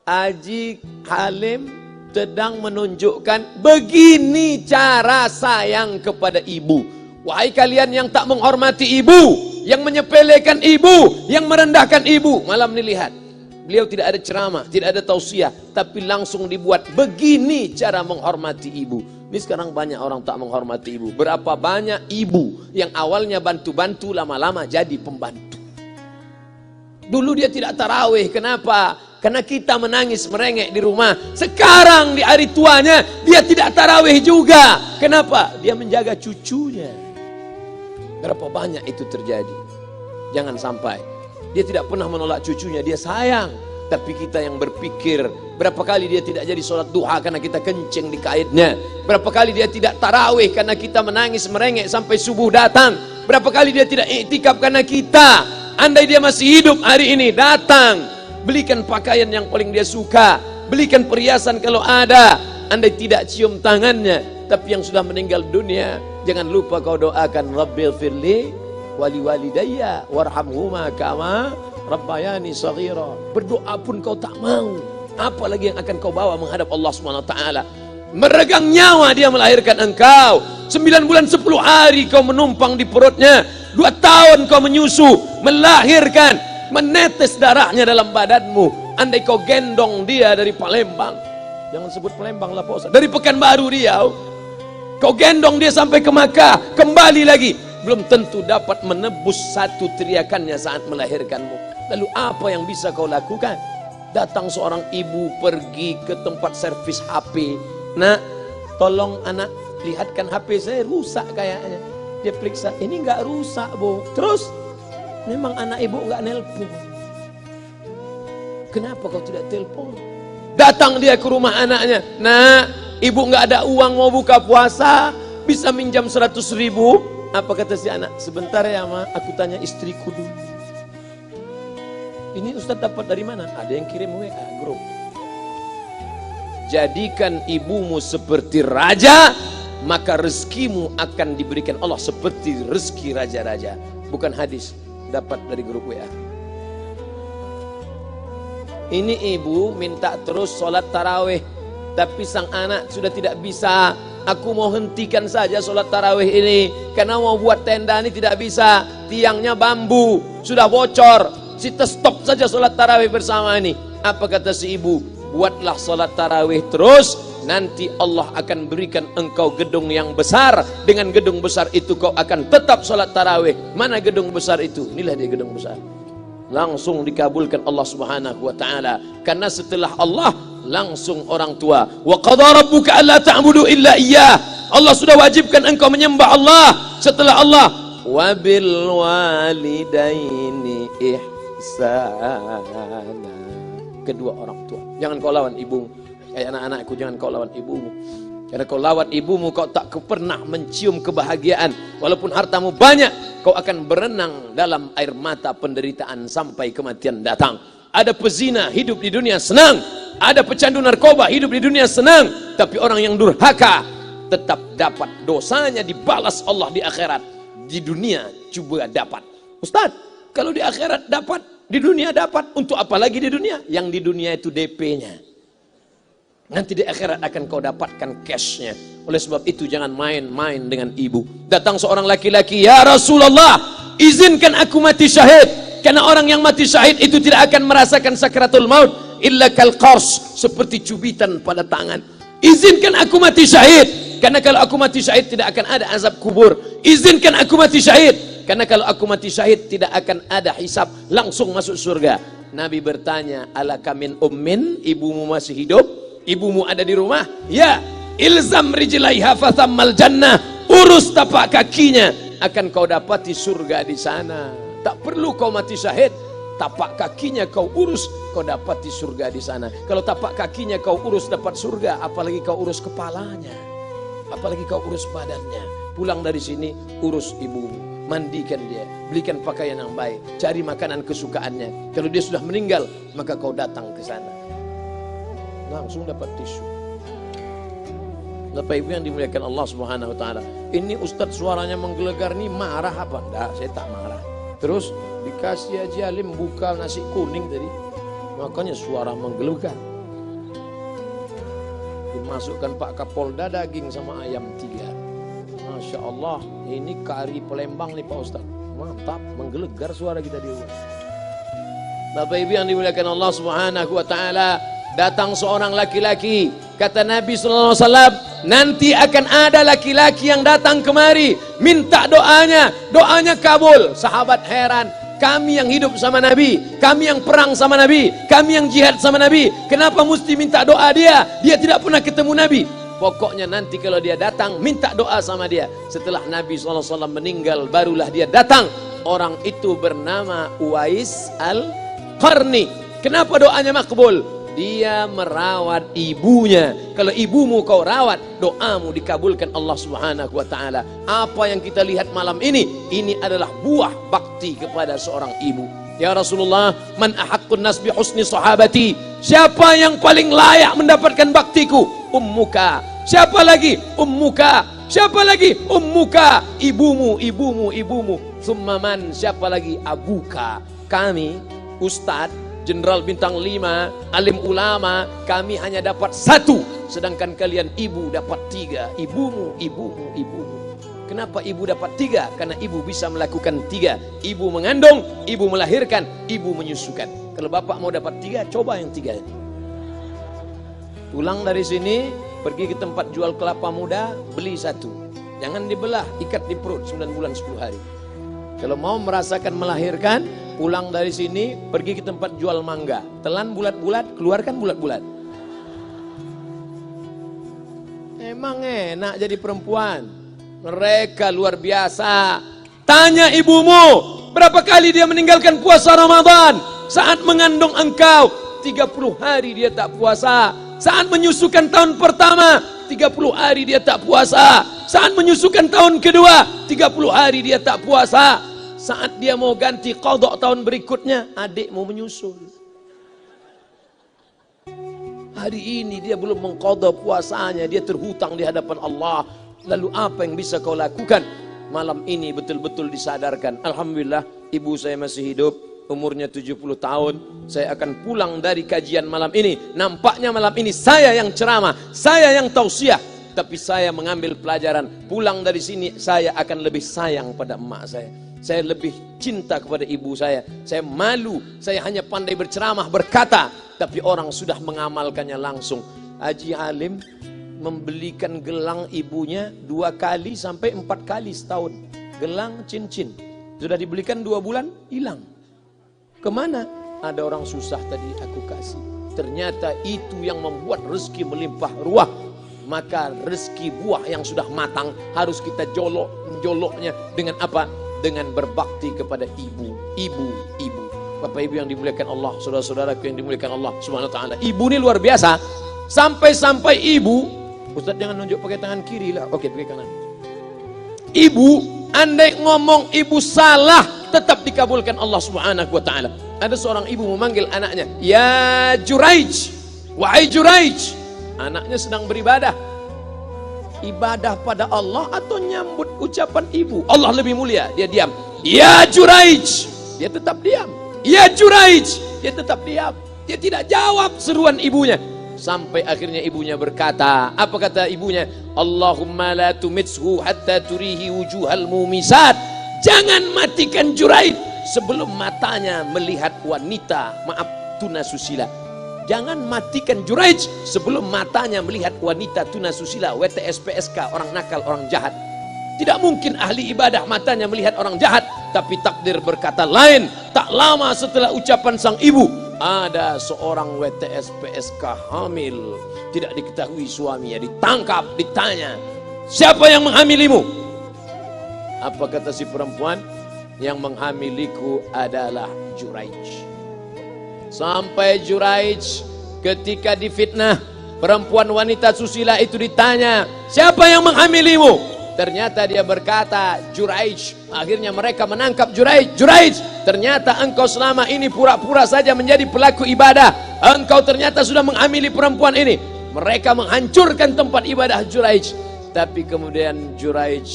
Haji Halim sedang menunjukkan begini cara sayang kepada ibu. Wahai kalian yang tak menghormati ibu, yang menyepelekan ibu, yang merendahkan ibu. Malam ini lihat, beliau tidak ada ceramah, tidak ada tausiah, tapi langsung dibuat begini cara menghormati ibu. Ini sekarang banyak orang tak menghormati ibu. Berapa banyak ibu yang awalnya bantu-bantu, lama-lama jadi pembantu. Dulu dia tidak tarawih, kenapa? Karena kita menangis merengek di rumah. Sekarang di hari tuanya dia tidak tarawih juga. Kenapa? Dia menjaga cucunya. Berapa banyak itu terjadi. Jangan sampai. Dia tidak pernah menolak cucunya, dia sayang. Tapi kita yang berpikir, berapa kali dia tidak jadi sholat duha karena kita kencing di kaitnya. Berapa kali dia tidak tarawih karena kita menangis merengek sampai subuh datang. Berapa kali dia tidak iktikaf karena kita. Andai dia masih hidup hari ini, datang. Belikan pakaian yang paling dia suka. Belikan perhiasan kalau ada. Andai tidak cium tangannya. Tapi yang sudah meninggal dunia, jangan lupa kau doakan, Rabbil firli wali walidayya warhamhuma kama rabbayani shaghira. Berdoa pun kau tak mau, apalagi yang akan kau bawa menghadap Allah Subhanahu wa taala. Meregang nyawa dia melahirkan engkau. 9 bulan 10 hari kau menumpang di perutnya. 2 tahun kau menyusu, melahirkan, menetes darahnya dalam badanmu. Andai kau gendong dia dari Palembang, jangan sebut Palembang lah Pak Ustaz, dari Pekanbaru Riau, kau gendong dia sampai ke Makkah, kembali lagi, belum tentu dapat menebus satu teriakannya saat melahirkanmu. Lalu apa yang bisa kau lakukan? Datang seorang ibu pergi ke tempat servis HP. Nak, tolong anak lihatkan HP saya rusak kayaknya. Dia periksa, ini nggak rusak bu. Terus, memang anak ibu nggak nelpon. Kenapa kau tidak telepon? Datang dia ke rumah anaknya. Nah, ibu nggak ada uang mau buka puasa, bisa minjam 100.000. Apa kata si anak? Sebentar ya ma, aku tanya istriku dulu. Ini Ustaz dapat dari mana? Ada yang kirim WA grup. Jadikan ibumu seperti raja, maka rezekimu akan diberikan Allah seperti rezeki raja-raja. Bukan hadis, dapat dari grup WA. Ini ibu minta terus sholat tarawih, tapi sang anak sudah tidak bisa. Aku mau hentikan saja sholat tarawih ini, karena mau buat tenda ini tidak bisa. Tiangnya bambu, sudah bocor. Kita stop saja sholat tarawih bersama ini. Apa kata si ibu? Buatlah sholat tarawih terus, nanti Allah akan berikan engkau gedung yang besar. Dengan gedung besar itu kau akan tetap sholat tarawih. Mana gedung besar itu? Inilah dia gedung besar. Langsung dikabulkan Allah Subhanahu wa taala. Karena setelah Allah langsung orang tua. Wa qadara rabbuka alla ta'budu illa iyyah. Allah sudah wajibkan engkau menyembah Allah. Setelah Allah, wa bil walidaini ihsana. Kedua orang tua. Jangan kau lawan ibumu. Kayak anak-anakku, jangan kau lawan ibumu. Karena kau lawan ibumu, kau tak pernah mencium kebahagiaan. Walaupun hartamu banyak, kau akan berenang dalam air mata penderitaan sampai kematian datang. Ada pezina hidup di dunia senang, ada pecandu narkoba hidup di dunia senang, tapi orang yang durhaka tetap dapat dosanya dibalas Allah di akhirat. Di dunia juga dapat. Ustaz, kalau di akhirat dapat, di dunia dapat, untuk apa lagi di dunia? Yang di dunia itu DP-nya. Nanti di akhirat akan kau dapatkan cashnya. Oleh sebab itu jangan main-main dengan ibu. Datang seorang laki-laki, ya Rasulullah, izinkan aku mati syahid. Karena orang yang mati syahid itu tidak akan merasakan sakratul maut illa kal qars, seperti cubitan pada tangan. Izinkan aku mati syahid, karena kalau aku mati syahid tidak akan ada azab kubur. Izinkan aku mati syahid, karena kalau aku mati syahid tidak akan ada hisab, langsung masuk surga. Nabi bertanya, alaka min ummin, ibumu masih hidup? Ibumu ada di rumah? Ya. Ilzam rijlaiha fathammal jannah, urus tapak kakinya, akan kau dapati surga di sana. Tak perlu kau mati syahid, tapak kakinya kau urus, kau dapati surga di sana. Kalau tapak kakinya kau urus dapat surga, apalagi kau urus kepalanya, apalagi kau urus badannya. Pulang dari sini urus ibumu, mandikan dia, belikan pakaian yang baik, cari makanan kesukaannya. Kalau dia sudah meninggal, maka kau datang ke sana, langsung dapat tisu. Bapak Ibu yang dimuliakan Allah Subhanahu wa taala. Ini Ustadz suaranya menggelegar nih, marah apa? Enggak, saya tak marah. Terus dikasih Haji Halim buka nasi kuning tadi, makanya suara menggelegar. Dimasukkan Pak Kapolda daging sama ayam 3. Masya Allah, ini kari Palembang nih Pak Ustaz. Mantap, menggelegar suara kita di rumah. Bapak Ibu yang dimuliakan Allah Subhanahu wa taala, datang seorang laki-laki, kata Nabi sallallahu alaihi wasallam, nanti akan ada laki-laki yang datang kemari minta doanya, doanya kabul. Sahabat heran, kami yang hidup sama Nabi, kami yang perang sama Nabi, kami yang jihad sama Nabi, kenapa mesti minta doa dia? Dia tidak pernah ketemu Nabi. Pokoknya nanti kalau dia datang, minta doa sama dia. Setelah Nabi SAW meninggal, barulah dia datang. Orang itu bernama Uwais Al-Qarni. Kenapa doanya makbul? Dia merawat ibunya. Kalau ibumu kau rawat, doamu dikabulkan Allah Subhanahu wa taala. Apa yang kita lihat malam ini adalah buah bakti kepada seorang ibu. Ya Rasulullah, man ahaqqun nas bi husni sahabati? Siapa yang paling layak mendapatkan baktiku? Ummuka. Siapa lagi? Ummuka. Siapa lagi? Ummuka. Ibumu, ibumu, ibumu. Summa man? Siapa lagi? Abuka. Kami, Ustadz, Jenderal Bintang 5, alim ulama, kami hanya dapat 1, sedangkan kalian ibu dapat 3. Ibumu, ibumu, ibumu. Kenapa ibu dapat 3? Karena ibu bisa melakukan 3. Ibu mengandung, ibu melahirkan, ibu menyusukan. Kalau bapak mau dapat 3, coba yang 3. Pulang dari sini, pergi ke tempat jual kelapa muda, beli 1. Jangan dibelah, ikat di perut 9 bulan 10 hari. Kalau mau merasakan melahirkan, pulang dari sini, pergi ke tempat jual mangga. Telan bulat-bulat, keluarkan bulat-bulat. Emang enak jadi perempuan. Mereka luar biasa. Tanya ibumu, berapa kali dia meninggalkan puasa Ramadan? Saat mengandung engkau, 30 hari dia tak puasa. Saat menyusukan tahun pertama, 30 hari dia tak puasa. Saat menyusukan tahun kedua, 30 hari dia tak puasa. Saat dia mau ganti qadha tahun berikutnya, adik mau menyusul. Hari ini dia belum mengqadha puasanya, dia terhutang di hadapan Allah. Lalu apa yang bisa kau lakukan? Malam ini betul-betul disadarkan. Alhamdulillah, ibu saya masih hidup, umurnya 70 tahun. Saya akan pulang dari kajian malam ini. Nampaknya malam ini saya yang ceramah, saya yang tausiah. Tapi saya mengambil pelajaran. Pulang dari sini saya akan lebih sayang pada emak saya. Saya lebih cinta kepada ibu saya. Saya malu, saya hanya pandai berceramah, berkata, tapi orang sudah mengamalkannya langsung. Haji Alim membelikan gelang ibunya 2 kali sampai 4 kali setahun. Gelang cincin. Sudah dibelikan 2 bulan, hilang. Kemana? Ada orang susah tadi aku kasih. Ternyata itu yang membuat rezeki melimpah ruah. Maka rezeki buah yang sudah matang harus kita joloknya dengan apa? Dengan berbakti kepada ibu. Bapak Ibu yang dimuliakan Allah, saudara-saudaraku yang dimuliakan Allah Subhanahu wa taala. Ibu ini luar biasa. Sampai-sampai ibu, Ustaz jangan nunjuk pakai tangan kiri lah. Oke, pakai kanan. Ibu, andai ngomong ibu salah, tetap dikabulkan Allah Subhanahu wa taala. Ada seorang ibu memanggil anaknya, "Ya Juraij, wahai Juraij." Anaknya sedang beribadah. Ibadah pada Allah atau nyambut ucapan ibu? Allah lebih mulia, dia diam. "Ya Juraij." Dia tetap diam. "Ya Juraij." Dia tetap diam. Dia tidak jawab seruan ibunya. Sampai akhirnya ibunya berkata, apa kata ibunya? "Allahumma la tumitshu hatta turihi wujuhal mumisat." Jangan matikan Juraij sebelum matanya melihat wanita, maaf, tunasusila. Jangan matikan Juraij sebelum matanya melihat wanita tunasusila, WTS PSK, orang nakal, orang jahat. Tidak mungkin ahli ibadah matanya melihat orang jahat. Tapi takdir berkata lain. Tak lama setelah ucapan sang ibu, ada seorang WTS PSK hamil, tidak diketahui suaminya, ditangkap, ditanya, "Siapa yang menghamilimu?" Apa kata si perempuan? "Yang menghamiliku adalah Juraij." Sampai Juraij ketika difitnah, perempuan wanita susila itu ditanya, "Siapa yang menghamilimu?" Ternyata dia berkata, "Juraij." Akhirnya mereka menangkap Juraij. "Juraij, ternyata engkau selama ini pura-pura saja menjadi pelaku ibadah. Engkau ternyata sudah menghamili perempuan ini." Mereka menghancurkan tempat ibadah Juraij. Tapi kemudian Juraij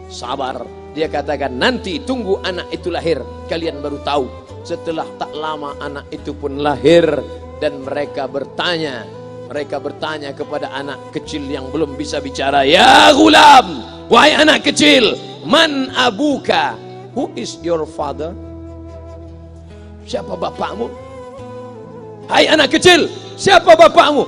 sabar. Dia katakan, "Nanti tunggu anak itu lahir, kalian baru tahu." Setelah tak lama anak itu pun lahir. Dan mereka bertanya, Mereka bertanya kepada anak kecil yang belum bisa bicara, "Ya gulam, wahai anak kecil, man abuka? Who is your father?" Siapa bapakmu? Hai anak kecil, siapa bapakmu?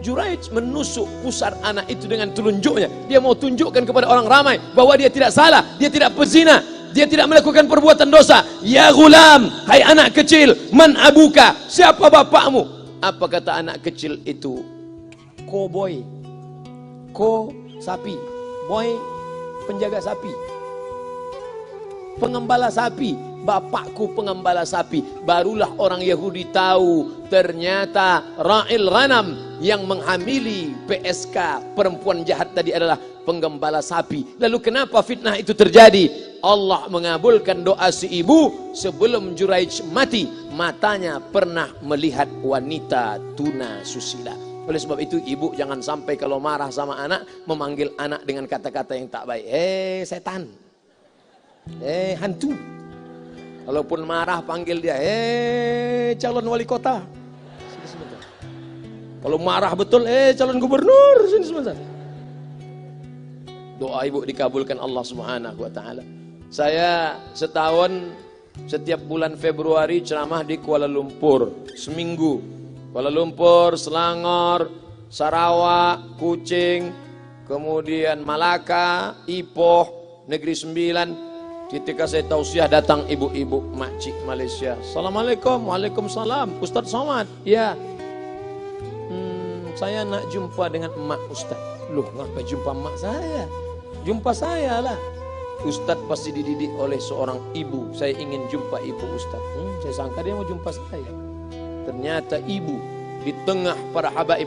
Juraij menusuk pusar anak itu dengan telunjuknya. Dia mau tunjukkan kepada orang ramai bahwa dia tidak salah, dia tidak pezina, dia tidak melakukan perbuatan dosa. Ya gulam, hai anak kecil, man abuka? Siapa bapakmu? Apa kata anak kecil itu? Cowboy. Ko sapi, boy penjaga sapi, pengembala sapi. Bapakku pengembala sapi. Barulah orang Yahudi tahu ternyata ra'il ghanam yang menghamili PSK perempuan jahat tadi adalah penggembala sapi. Lalu kenapa fitnah itu terjadi? Allah mengabulkan doa si ibu sebelum Juraij mati. Matanya pernah melihat wanita tuna susila. Oleh sebab itu ibu jangan sampai kalau marah sama anak memanggil anak dengan kata-kata yang tak baik. Setan, hantu. Kalaupun marah panggil dia, calon wali kota. Sini sebentar. Kalau marah betul, calon gubernur. Sini sebentar. Doa ibu dikabulkan Allah Subhanahu wa taala. Saya setahun setiap bulan Februari ceramah di Kuala Lumpur seminggu. Kuala Lumpur, Selangor, Sarawak, Kuching, kemudian Malaka, Ipoh, Negeri Sembilan. Ketika saya tausiah datang ibu-ibu makcik Malaysia. Assalamualaikum. Waalaikumsalam. Ustaz Somad. Ya. Saya nak jumpa dengan emak Ustaz. Loh, ngapa jumpa emak saya? Jumpa saya lah. Ustaz pasti dididik oleh seorang ibu. Saya ingin jumpa ibu Ustaz. Saya sangka dia mau jumpa saya. Ternyata ibu di tengah para habaib,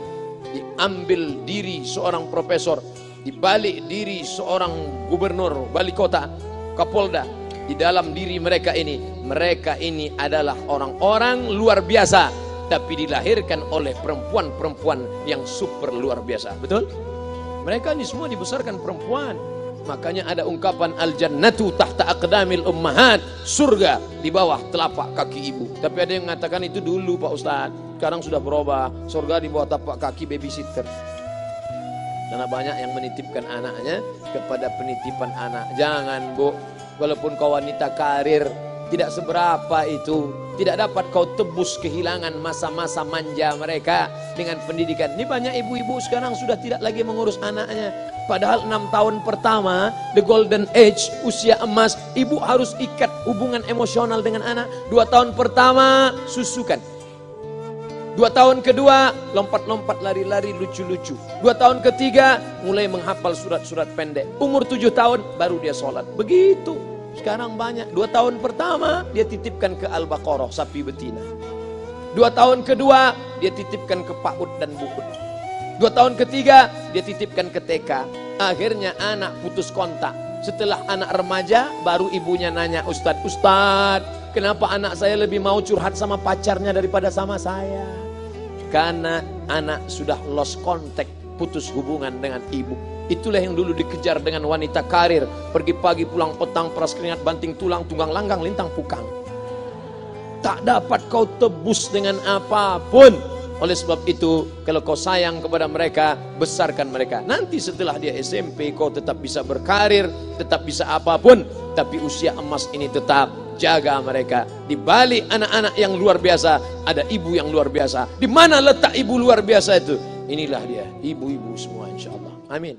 diambil diri seorang profesor, dibalik diri seorang gubernur, wali kota, Kapolda. Di dalam diri mereka ini adalah orang-orang luar biasa, tapi dilahirkan oleh perempuan-perempuan yang super luar biasa. Betul? Mereka ini semua dibesarkan perempuan. Makanya ada ungkapan al-jannatu tahta aqdamil ummahat, surga di bawah telapak kaki ibu. Tapi ada yang mengatakan itu dulu Pak Ustadz, sekarang sudah berubah, surga di bawah telapak kaki babysitter. Karena banyak yang menitipkan anaknya kepada penitipan anak. Jangan Bu, walaupun kau wanita karir, tidak seberapa itu. Tidak dapat kau tebus kehilangan masa-masa manja mereka dengan pendidikan. Ini banyak ibu-ibu sekarang sudah tidak lagi mengurus anaknya. Padahal 6 tahun pertama, the golden age, usia emas, ibu harus ikat hubungan emosional dengan anak. 2 tahun pertama, susukan. 2 tahun kedua, lompat-lompat, lari-lari, lucu-lucu. 2 tahun ketiga, mulai menghafal surat-surat pendek. Umur 7 tahun, baru dia sholat. Begitu. Sekarang banyak. 2 tahun pertama, dia titipkan ke Al-Baqarah, sapi betina. 2 tahun kedua, dia titipkan ke PAUD dan BUUD. 2 tahun ketiga, dia titipkan ke TK. Akhirnya anak putus kontak. Setelah anak remaja, baru ibunya nanya, Ustadz, kenapa anak saya lebih mau curhat sama pacarnya daripada sama saya? Karena anak sudah lost contact, putus hubungan dengan ibu. Itulah yang dulu dikejar dengan wanita karir. Pergi pagi pulang petang, peras keringat, banting tulang, tunggang langgang, lintang pukang. Tak dapat kau tebus dengan apapun. Oleh sebab itu, kalau kau sayang kepada mereka, besarkan mereka. Nanti setelah dia SMP, kau tetap bisa berkarir, tetap bisa apapun. Tapi usia emas ini tetap jaga mereka. Di balik anak-anak yang luar biasa, ada ibu yang luar biasa. Di mana letak ibu luar biasa itu? Inilah dia, ibu-ibu semua insya Allah. Amin.